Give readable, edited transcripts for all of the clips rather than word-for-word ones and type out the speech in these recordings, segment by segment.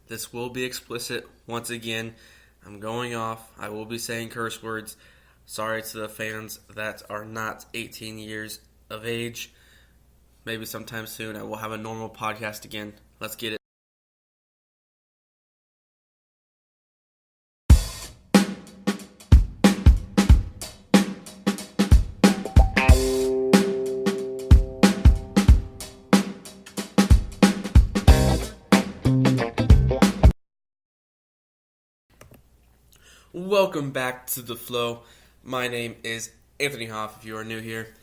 This will be explicit once again. I'm going off. I will be saying curse words. Sorry to the fans that are not 18 years of age. Maybe sometime soon I will have a normal podcast again. Let's get it. Welcome back to The Flow. My name is Anthony Hoff, if you are new here.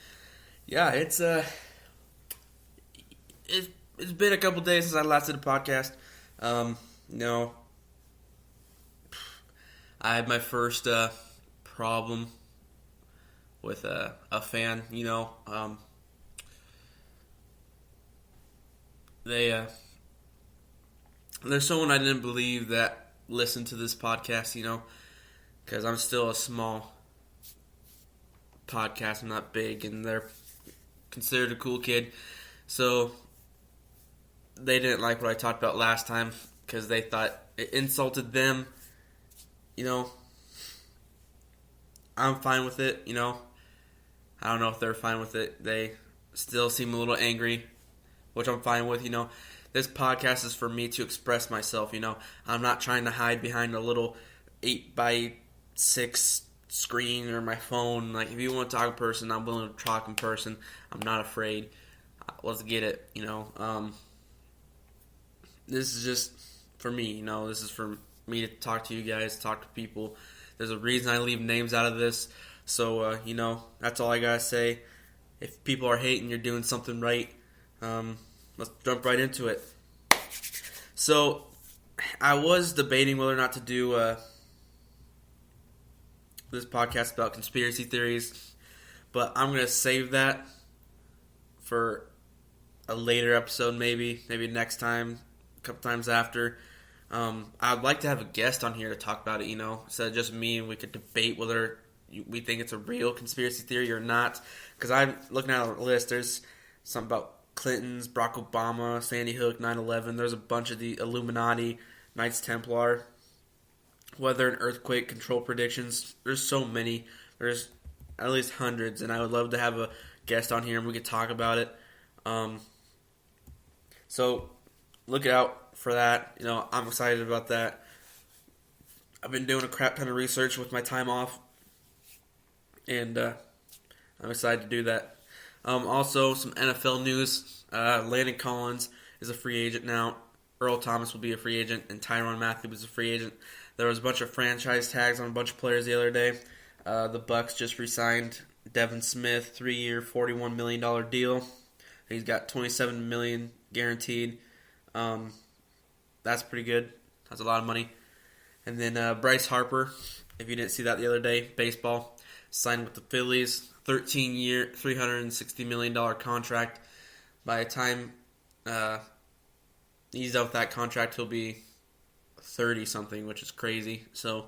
Yeah, it's been a couple days since I last did a podcast. I had my first problem with a fan, there's someone I didn't believe that listened to this podcast, because I'm still a small podcast. I'm not big, and they're considered a cool kid. So they didn't like what I talked about last time because they thought it insulted them. I'm fine with it, I don't know if they're fine with it. They still seem a little angry, which I'm fine with, This podcast is for me to express myself, I'm not trying to hide behind a little 8x6 screen or my phone. Like, if you want to talk in person, I'm willing to talk in person. I'm not afraid. Let's get it, This is just for me, This is for me to talk to you guys, talk to people. There's a reason I leave names out of this. So, that's all I gotta say. If people are hating, you're doing something right. Let's jump right into it. So, I was debating whether or not to do this podcast about conspiracy theories, but I'm going to save that for a later episode, maybe next time, a couple times after. I'd like to have a guest on here to talk about it, instead of just me, and we could debate whether we think it's a real conspiracy theory or not. Because I'm looking at a list, there's something about Clinton's, Barack Obama, Sandy Hook, 9/11. There's a bunch of the Illuminati, Knights Templar, weather and earthquake control predictions. There's so many. There's at least hundreds, and I would love to have a guest on here and we could talk about it. So look out for that. I'm excited about that. I've been doing a crap ton of research with my time off, and I'm excited to do that. Also, some NFL news. Landon Collins is a free agent now. Earl Thomas will be a free agent, and Tyrann Mathieu is a free agent. There was a bunch of franchise tags on a bunch of players the other day. The Bucks just re-signed Devin Smith, 3-year, $41 million deal. He's got $27 million guaranteed. That's pretty good. That's a lot of money. And then Bryce Harper, if you didn't see that the other day, baseball, signed with the Phillies, 13-year, $360 million contract. By the time he's done with that contract, he'll be 30-something, which is crazy. So,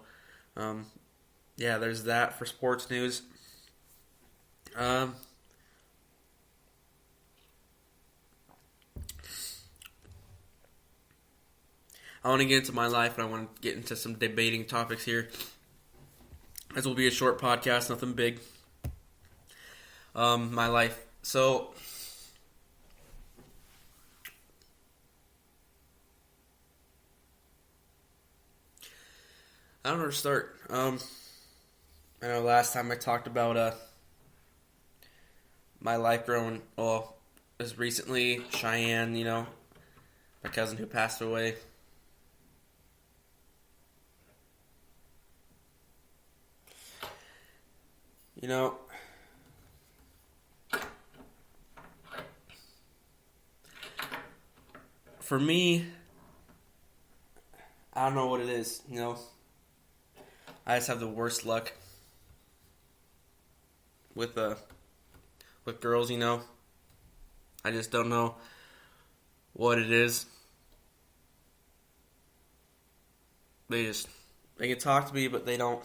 there's that for sports news. I want to get into my life, and I want to get into some debating topics here. This will be a short podcast, nothing big. My life. So, I don't know where to start. I know last time I talked about my life growing, as recently, Cheyenne, my cousin who passed away. For me, I don't know what it is, I just have the worst luck with girls, I just don't know what it is. They can talk to me, but they don't.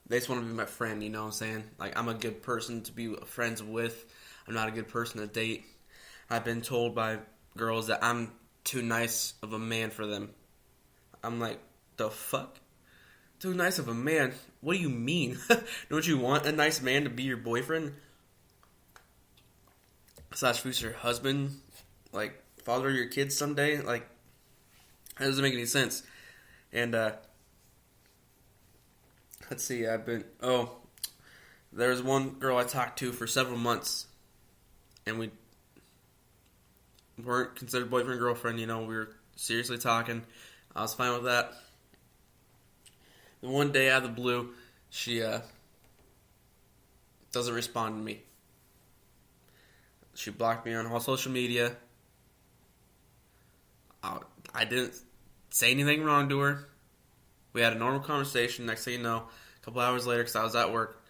They just want to be my friend, you know what I'm saying? Like, I'm a good person to be friends with. I'm not a good person to date. I've been told by girls that I'm too nice of a man for them. I'm like, the fuck? Too nice of a man? What do you mean? Don't you want a nice man to be your boyfriend? Slash future husband? Like, father of your kids someday? Like, that doesn't make any sense. And, let's see, there was one girl I talked to for several months, and we weren't considered boyfriend and girlfriend, we were seriously talking. I was fine with that. Then one day out of the blue, she doesn't respond to me. She blocked me on all social media. I didn't say anything wrong to her. We had a normal conversation. Next thing you know, a couple hours later, because I was at work,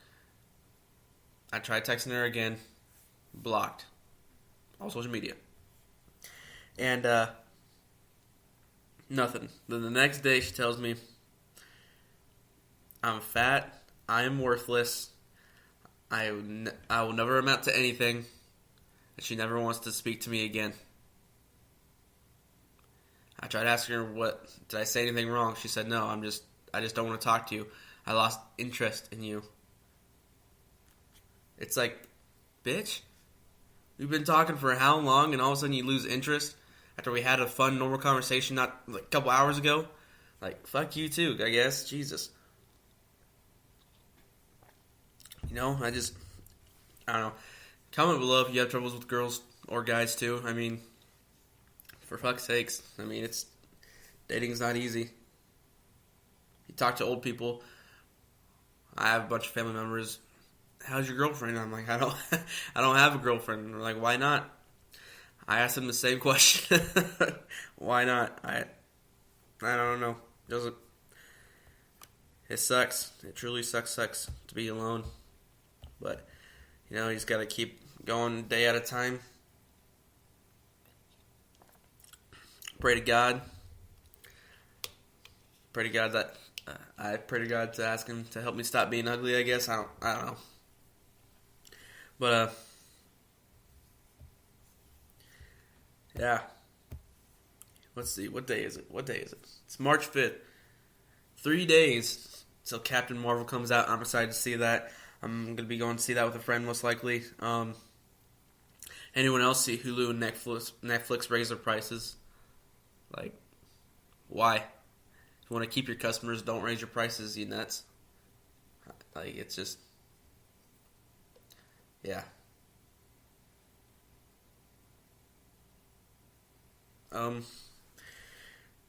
I tried texting her again. Blocked. All social media. And, nothing. Then the next day, she tells me, I'm fat, I am worthless, I will never amount to anything, and she never wants to speak to me again. I tried asking her, did I say anything wrong? She said, no, I just don't want to talk to you. I lost interest in you. It's like, bitch, we've been talking for how long, and all of a sudden you lose interest after we had a fun, normal conversation not like a couple hours ago? Like, fuck you too, I guess. Jesus. I don't know. Comment below if you have troubles with girls or guys too. I mean, for fuck's sakes. Dating's not easy. You talk to old people. I have a bunch of family members. How's your girlfriend? I'm like, I don't have a girlfriend. And they're like, why not? I asked them the same question. Why not? I don't know. It sucks. It truly sucks to be alone. But, you just got to keep going day at a time. Pray to God. Pray to God that I pray to God to ask Him to help me stop being ugly. I guess I don't know. But yeah. Let's see. What day is it? It's March 5th. 3 days till Captain Marvel comes out. I'm excited to see that. I'm going to be going to see that with a friend most likely. Anyone else see Hulu and Netflix raise their prices? Like, why? If you want to keep your customers, don't raise your prices, you nuts. Like, it's just... Yeah.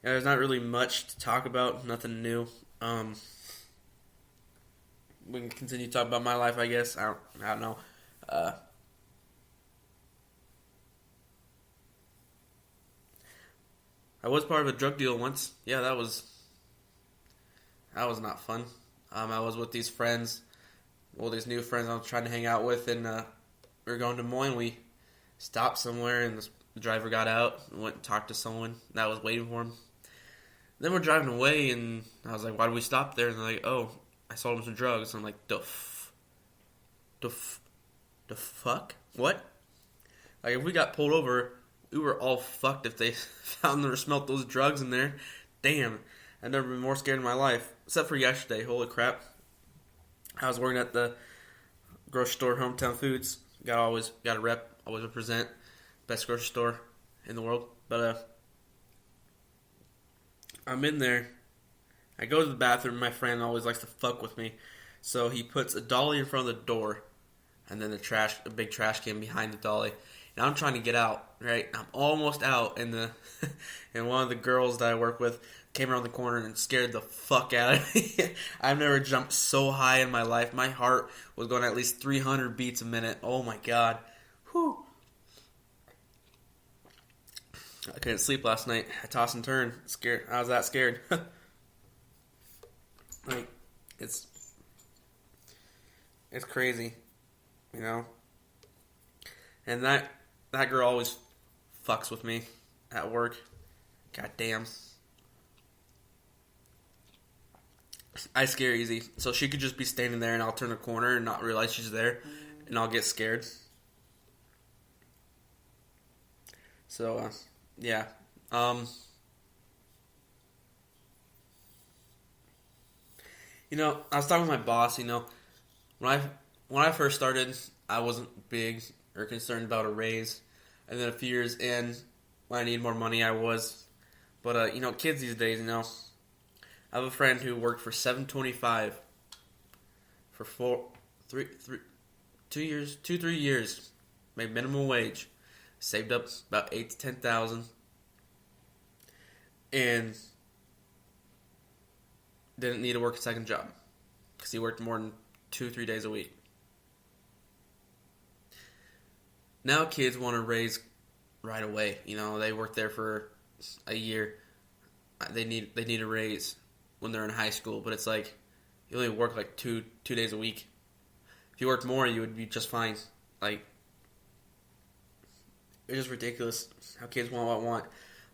There's not really much to talk about. Nothing new. We can continue to talk about my life, I guess. I don't know. I was part of a drug deal once. Yeah, that was not fun. I was with these friends. Well, these new friends I was trying to hang out with, and we were going to Des Moines. We stopped somewhere, and the driver got out and went and talked to someone that was waiting for him. Then we're driving away, and I was like, why did we stop there? And they're like, oh, I sold him some drugs. And I'm like, the fuck? What? Like, if we got pulled over, we were all fucked if they found or smelt those drugs in there. Damn. I've never been more scared in my life. Except for yesterday. Holy crap. I was working at the grocery store, Hometown Foods. Got a rep, always represent. Best grocery store in the world. But, I'm in there. I go to the bathroom. My friend always likes to fuck with me. So he puts a dolly in front of the door. And then a big trash can behind the dolly. And I'm trying to get out, right? I'm almost out, and and one of the girls that I work with came around the corner and scared the fuck out of me. I've never jumped so high in my life. My heart was going at least 300 beats a minute. Oh my god. Whew. I couldn't sleep last night. I tossed and turned. Scared. I was that scared. Like, it's crazy, And that girl always fucks with me at work. God damn. I scare easy. So she could just be standing there and I'll turn a corner and not realize she's there. And I'll get scared. So, yeah. Um, I was talking with my boss. When I when I first started, I wasn't big or concerned about a raise, and then a few years in, when I needed more money, I was. But kids these days, I have a friend who worked for $7.25 for 3 years, made minimum wage, saved up about 8 to 10 thousand, and didn't need to work a second job because he worked more than 2 3 days a week. Now kids want to raise right away. They work there for a year. They need a raise when they're in high school, but it's like you only work like two days a week. If you worked more, you would be just fine. Like, it's just ridiculous how kids want what I want.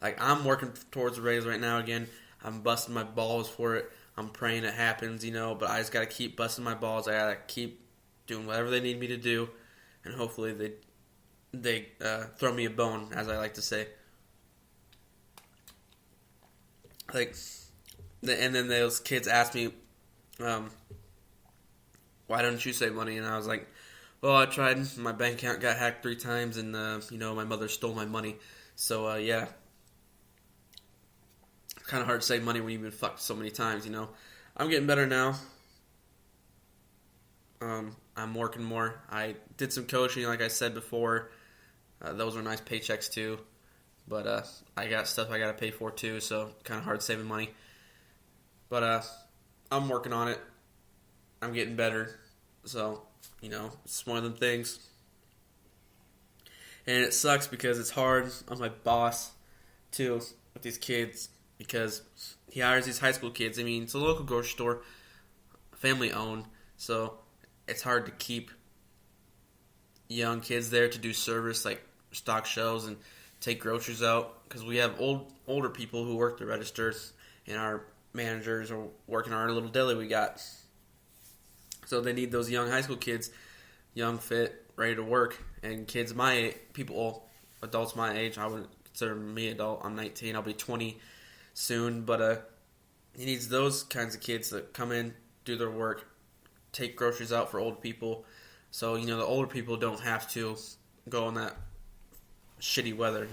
Like, I'm working towards a raise right now again. I'm busting my balls for it. I'm praying it happens, but I just gotta keep busting my balls. I gotta keep doing whatever they need me to do, and hopefully they throw me a bone, as I like to say. Like, and then those kids ask me, why don't you save money? And I was like, well, I tried. My bank account got hacked 3 times, and my mother stole my money. So yeah, kind of hard to save money when you've been fucked so many times. I'm getting better now. I'm working more. I did some coaching, like I said before. Those were nice paychecks too. But I got stuff I got to pay for too, so kind of hard saving money. But I'm working on it. I'm getting better. So, it's one of them things. And it sucks because it's hard on my boss too with these kids because he hires these high school kids. I mean, it's a local grocery store, family owned, so it's hard to keep young kids there to do service like stock shelves and take groceries out because we have older people who work the registers and our managers are working our little deli we got. So they need those young high school kids, young, fit, ready to work, and kids my age, adults my age. I wouldn't consider me adult. I'm 19. I'll be 20 soon. But he needs those kinds of kids that come in, do their work, take groceries out for old people. So the older people don't have to go in that shitty weather.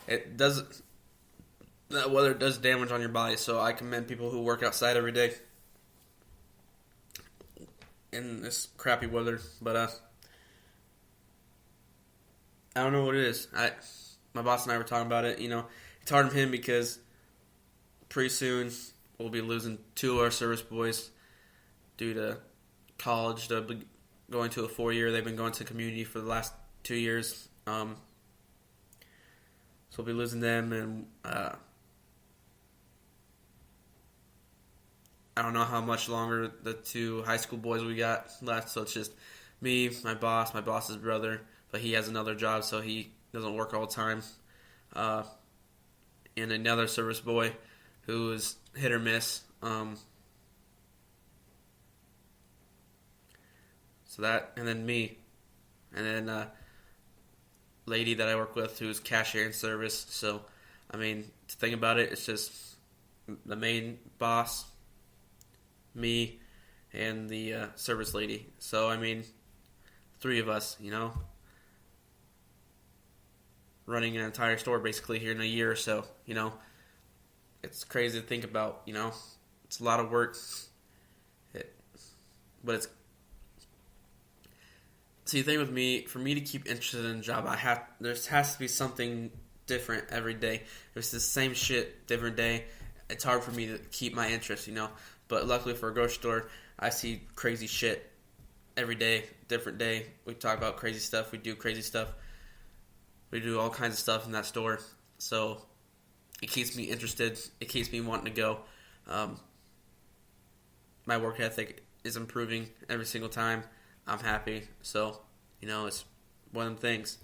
It does. That weather does damage on your body. So I commend people who work outside every day in this crappy weather, but I don't know what it is. My boss and I were talking about it. It's hard on him because pretty soon we'll be losing 2 of our service boys due to college. They'll be going to a 4-year. They've been going to community for the last 2 years. So we'll be losing them, and I don't know how much longer the 2 high school boys we got left, so it's just me, my boss's brother, but he has another job, so he doesn't work all the time, and another service boy who is hit or miss. So that, and then me, and then lady that I work with who's cashier in service. So, I mean, to think about it, it's just the main boss, me, and the service lady. So, I mean, 3 of us, running an entire store basically here in a year or so, It's crazy to think about, It's a lot of work. But it's... See, the thing with me, for me to keep interested in a job, there has to be something different every day. If it's the same shit, different day, it's hard for me to keep my interest, But luckily for a grocery store, I see crazy shit every day, different day. We talk about crazy stuff. We do crazy stuff. We do all kinds of stuff in that store. So it keeps me interested. It keeps me wanting to go. My work ethic is improving every single time. I'm happy. So, it's one of them things.